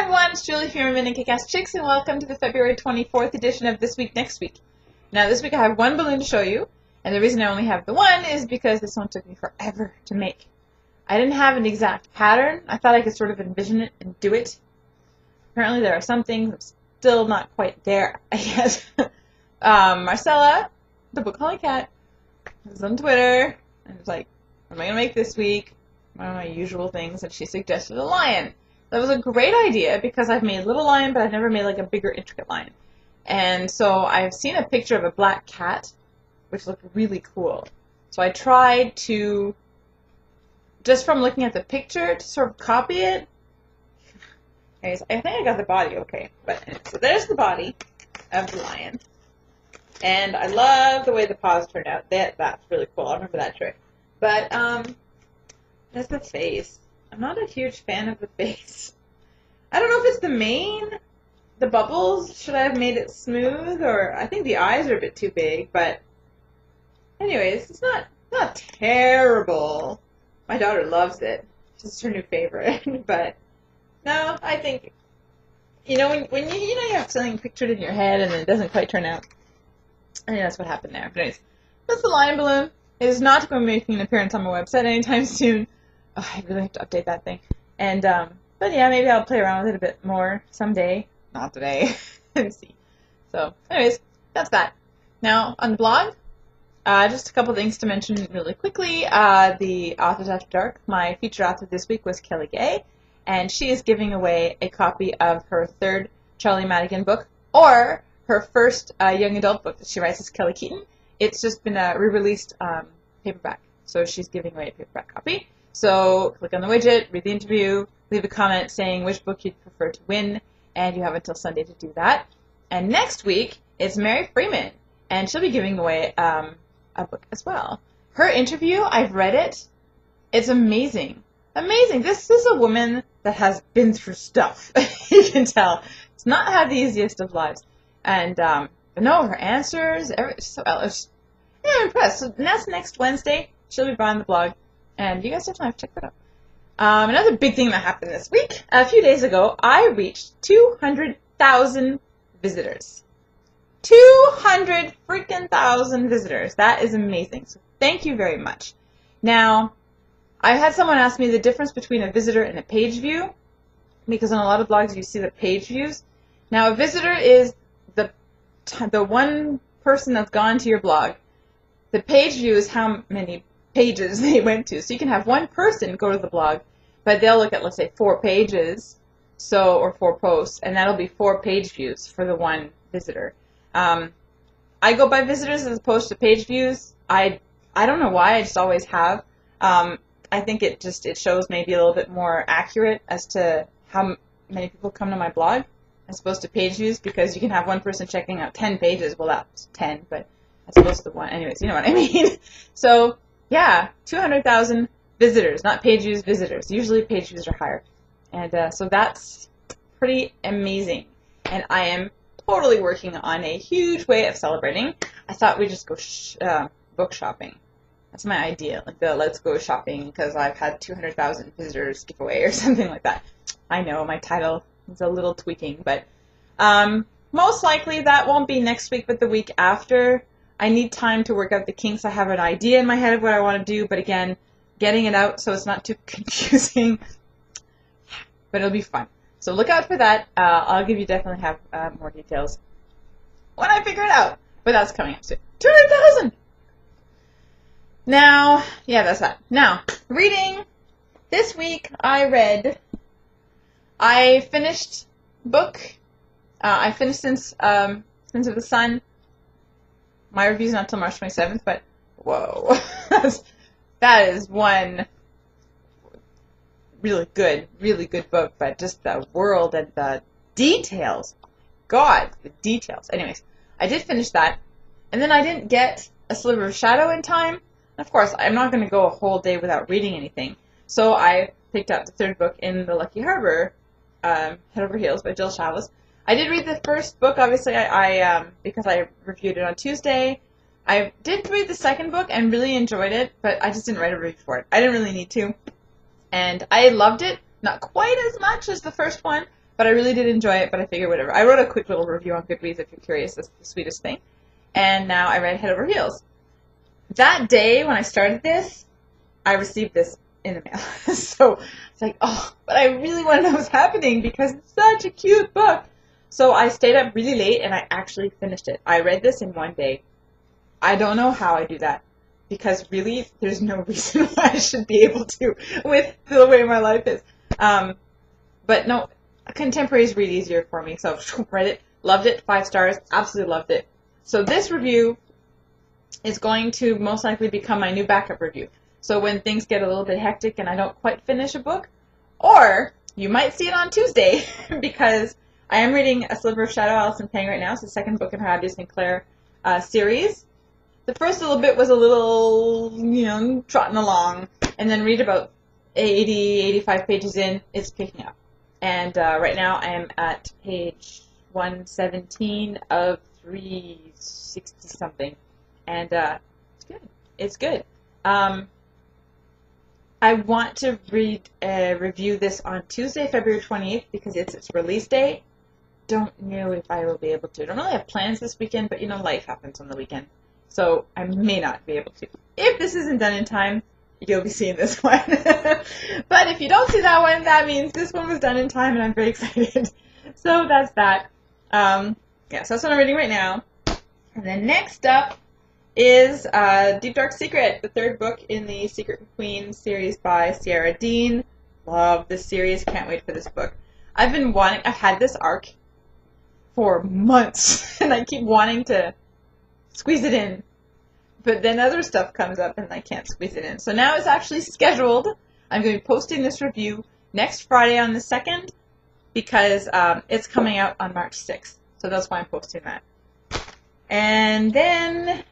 everyone, it's Julie from Min and Kick-Ass Chicks, and welcome to the February 24th edition of This Week, Next Week. Now, this week I have one balloon to show you, and the reason I only have the one is because this one took me forever to make. I didn't have an exact pattern. I thought I could sort of envision it and do it. Apparently there are some things I'm still not quite there yet. Marcella, the book calling cat, was on Twitter, and was like, what am I going to make this week? One of my usual things, and she suggested a lion. That was a great idea because I've made a little lion, but I've never made like a bigger, intricate lion. And so I've seen a picture of a black cat, which looked really cool. So I tried to, just from looking at the picture, to sort of copy it. Anyways, I think I got the body okay. But so there's the body of the lion. And I love the way the paws turned out. That's really cool. I remember that trick. But, that's the face. I'm not a huge fan of the face. I don't know if it's the mane, the bubbles. Should I have made it smooth? Or I think the eyes are a bit too big. But anyways, it's not terrible. My daughter loves it. It's her new favorite. But no, I think, when you have something pictured in your head and it doesn't quite turn out. I think that's what happened there. But anyways, that's the lion balloon. It is not going to be making an appearance on my website anytime soon. Oh, I really have to update that thing. And, but yeah, maybe I'll play around with it a bit more someday. Not today. Let's see. So, anyways, that's that. Now, on the blog, just a couple things to mention really quickly. The Authors After Dark, my featured author this week was Kelly Gay, and she is giving away a copy of her third Charlie Madigan book, or her first young adult book that she writes is Kelly Keaton. It's just been re-released paperback, so she's giving away a paperback copy. So click on the widget, read the interview, leave a comment saying which book you'd prefer to win, and you have until Sunday to do that. And next week, it's Mary Freeman, and she'll be giving away a book as well. Her interview, I've read it. It's amazing. Amazing. This is a woman that has been through stuff. You can tell. It's not had the easiest of lives. And, no, her answers, I'm impressed. So that's next Wednesday. She'll be on the blog. And you guys definitely have to check that out. Another big thing that happened this week, a few days ago, I reached 200,000 visitors. 200 freaking thousand visitors. That is amazing. So thank you very much. Now, I had someone ask me the difference between a visitor and a page view, because on a lot of blogs you see the page views. Now, a visitor is the one person that's gone to your blog. The page view is how many pages they went to. So you can have one person go to the blog, but they'll look at, let's say, 4 pages, or 4 posts, and that'll be 4 page views for the one visitor. I go by visitors as opposed to page views. I don't know why, I just always have. I think it shows maybe a little bit more accurate as to how many people come to my blog as opposed to page views, because you can have one person checking out 10 pages. Well, that's 10, but as opposed to 1. Anyways, you know what I mean. So, yeah, 200,000 visitors, not page views, visitors. Usually page views are higher. And so that's pretty amazing. And I am totally working on a huge way of celebrating. I thought we'd just go book shopping. That's my idea, like the let's go shopping because I've had 200,000 visitors giveaway or something like that. I know my title is a little tweaking, but most likely that won't be next week, but the week after. I need time to work out the kinks. I have an idea in my head of what I want to do, but again, getting it out so it's not too confusing. But it'll be fun. So look out for that. I'll definitely have more details when I figure it out. But that's coming up soon. 200,000! Now, yeah, that's that. Now, reading. This week I finished book. I finished Sins of the Sun. My review's not till March 27th, but whoa. That is one really good book, but just the world and the details. God, the details. Anyways, I did finish that, and then I didn't get A Sliver of Shadow in time. Of course, I'm not going to go a whole day without reading anything, so I picked up the third book in the Lucky Harbor, Head Over Heels by Jill Shalvis. I did read the first book, obviously, because I reviewed it on Tuesday. I did read the second book and really enjoyed it, but I just didn't write a review for it. I didn't really need to. And I loved it, not quite as much as the first one, But I really did enjoy it, but I figured whatever. I wrote a quick little review on Goodreads if you're curious. That's the sweetest thing. And now I read Head Over Heels. That day when I started this, I received this in the mail. So it's like, oh, but I really want to know what's happening because it's such a cute book. So I stayed up really late and I actually finished it. I read this in one day. I don't know how I do that because really there's no reason why I should be able to with the way my life is. But no, contemporary is really easier for me. So read it, loved it, 5 stars, absolutely loved it. So this review is going to most likely become my new backup review. So when things get a little bit hectic and I don't quite finish a book, or you might see it on Tuesday because I am reading A Sliver of Shadow, Alison Pang right now. It's the second book in her Abby Sinclair series. The first little bit was a little, trotting along, and then read about 80, 85 pages in, it's picking up. And right now I am at page 117 of 360 something, and it's good. It's good. I want to review this on Tuesday, February 28th, because it's its release day. Don't know if I will be able to. I don't really have plans this weekend, but life happens on the weekend. So I may not be able to. If this isn't done in time, you'll be seeing this one. But if you don't see that one, that means this one was done in time, and I'm very excited. So that's that. So that's what I'm reading right now. And then next up is Deep Dark Secret, the third book in the Secret Queen series by Sierra Dean. Love this series. Can't wait for this book. I've had this arc for months, and I keep wanting to squeeze it in. But then other stuff comes up, and I can't squeeze it in. So now it's actually scheduled. I'm going to be posting this review next Friday on the 2nd, because it's coming out on March 6th. So that's why I'm posting that. And then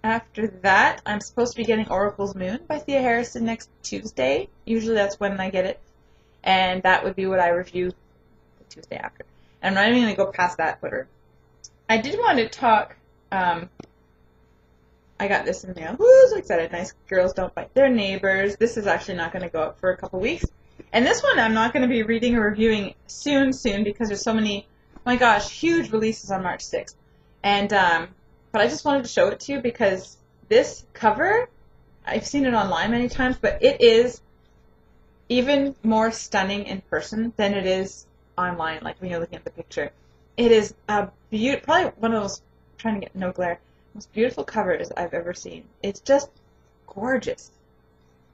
after that, I'm supposed to be getting Oracle's Moon by Thea Harrison next Tuesday. Usually that's when I get it. And that would be what I review the Tuesday after. And I'm not even going to go past that, but I did want to talk. I got this in the mail. Woo, so excited. Nice Girls Don't Bite Their Neighbors. This is actually not going to go up for a couple weeks. And this one I'm not going to be reading or reviewing soon because there's so many, oh my gosh, huge releases on March 6th. And, but I just wanted to show it to you because this cover, I've seen it online many times, but it is even more stunning in person than it is online, like when you're looking at the picture. It is a probably one of those, trying to get no glare, most beautiful covers I've ever seen. It's just gorgeous.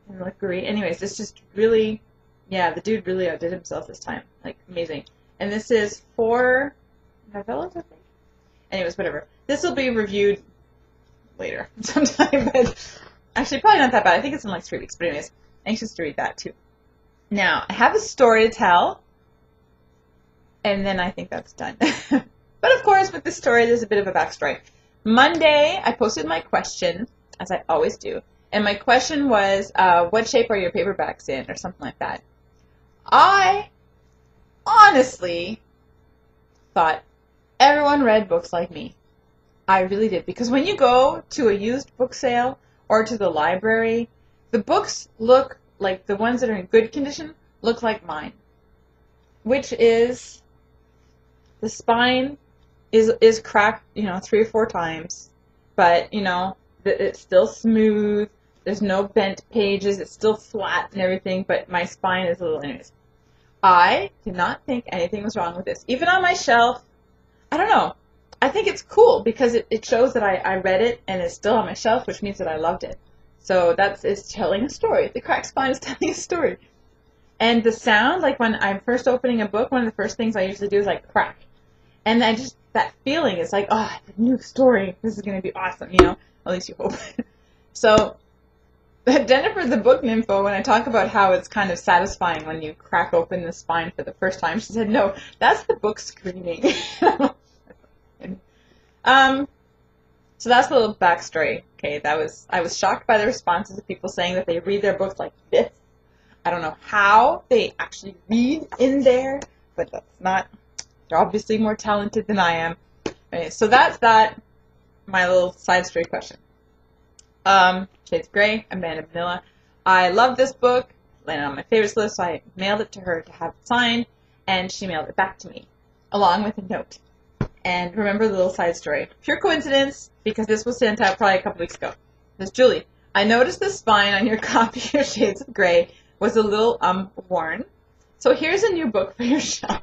And look great. Anyways, it's just really, the dude really outdid himself this time. Like, amazing. And this is 4 novellas, I think. Anyways, whatever. This will be reviewed later sometime, but actually probably not that bad. I think it's in like 3 weeks, but anyways, anxious to read that too. Now, I have a story to tell, and then I think that's done. But of course, with this story, there's a bit of a backstory. Monday, I posted my question, as I always do, and my question was, what shape are your paperbacks in, or something like that. I honestly thought everyone read books like me. I really did, because when you go to a used book sale or to the library, the books look like, the ones that are in good condition look like mine, which is the spine is cracked, 3 or 4 times, but it's still smooth. There's no bent pages. It's still flat and everything, but my spine is a little, anyways. I did not think anything was wrong with this. Even on my shelf, I don't know. I think it's cool because it shows that I read it and it's still on my shelf, which means that I loved it. So it's telling a story. The cracked spine is telling a story. And the sound, like when I'm first opening a book, one of the first things I usually do is like crack. And that feeling is like, oh, the new story. This is going to be awesome, At least you hope. So Jennifer, the book nympho, when I talk about how it's kind of satisfying when you crack open the spine for the first time, she said, no, that's the book screaming. So that's a little backstory. Okay, I was shocked by the responses of people saying that they read their books like this. I don't know how they actually read in there, but that's not. They're obviously more talented than I am. Okay, so that's that. My little side story question. Shades of Grey, Amanda Vanilla. I love this book. Landed on my favorites list, so I mailed it to her to have it signed. and she mailed it back to me, along with a note. And remember the little side story. Pure coincidence, because this was sent out probably a couple weeks ago. It says, Julie, I noticed the spine on your copy of Shades of Grey was a little worn. So here's a new book for your shelf.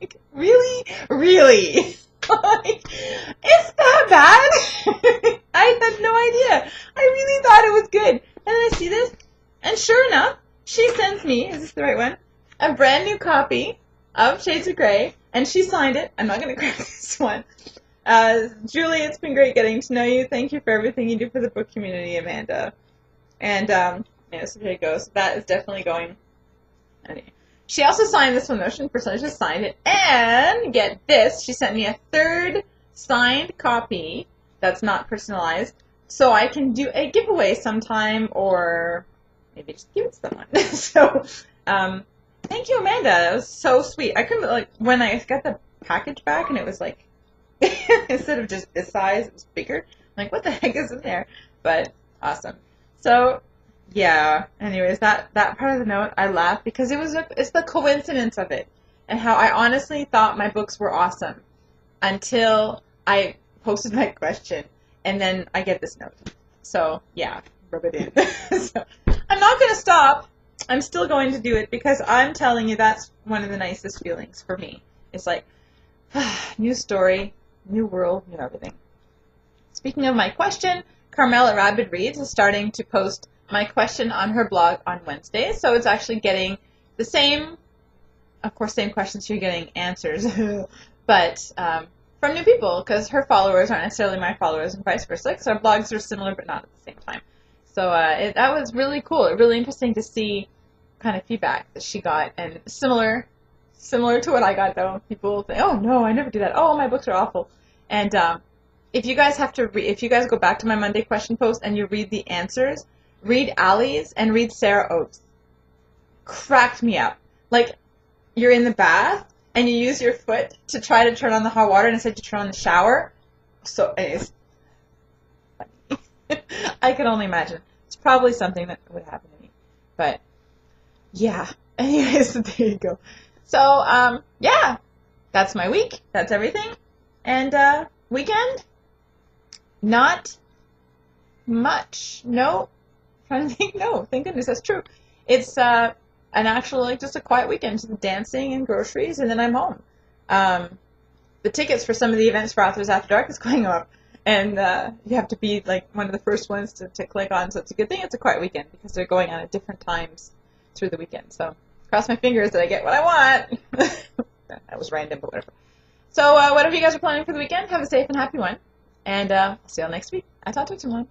Like, really? Really? Like, it's that bad? I had no idea. I really thought it was good. And then I see this, and sure enough, she sends me, is this the right one? A brand new copy of Shades of Grey, and she signed it. I'm not going to grab this one. Julie, it's been great getting to know you. Thank you for everything you do for the book community, Amanda. And, yeah, so here you go. So that is definitely going. Anyway. She also signed this one, Notion Percentage just signed it. And, get this, she sent me a third signed copy that's not personalized, so I can do a giveaway sometime, or maybe just give it to someone. So, thank you, Amanda. That was so sweet. I couldn't, like, when I got the package back and it was like, instead of just this size, it was bigger. I'm like, what the heck is in there? But, awesome. So, yeah, anyways, that part of the note, I laughed because it's the coincidence of it, and how I honestly thought my books were awesome until I posted my question, and then I get this note. So, yeah, rub it in. So, I'm not going to stop. I'm still going to do it because I'm telling you that's one of the nicest feelings for me. It's like, new story, new world, new everything. Speaking of my question, Carmel at Rabid Reads is starting to post my question on her blog on Wednesdays, so it's actually getting the same, of course, same questions, you're getting answers, but from new people, because her followers aren't necessarily my followers and vice versa, because our blogs are similar but not at the same time. So that was really cool, really interesting to see kind of feedback that she got, and similar to what I got, though. People say, oh no, I never do that, oh, my books are awful. And if you guys have to if you guys go back to my Monday question post and you read the answers, read Allie's and read Sarah Oates. Cracked me up. Like, you're in the bath and you use your foot to try to turn on the hot water instead you turn on the shower. So, anyways, funny. I can only imagine. It's probably something that would happen to me. But, yeah. Anyways, there you go. So, yeah. That's my week. That's everything. And, weekend? Not much. No. Trying to think. No, thank goodness, that's true. It's an actual, like, just a quiet weekend, just dancing and groceries, and then I'm home. The tickets for some of the events for Authors After Dark is going up, and you have to be like one of the first ones to click on. So it's a good thing it's a quiet weekend because they're going on at different times through the weekend. So cross my fingers that I get what I want. That was random, but whatever. So whatever you guys are planning for the weekend, have a safe and happy one, and see you all next week. I talk to you tomorrow.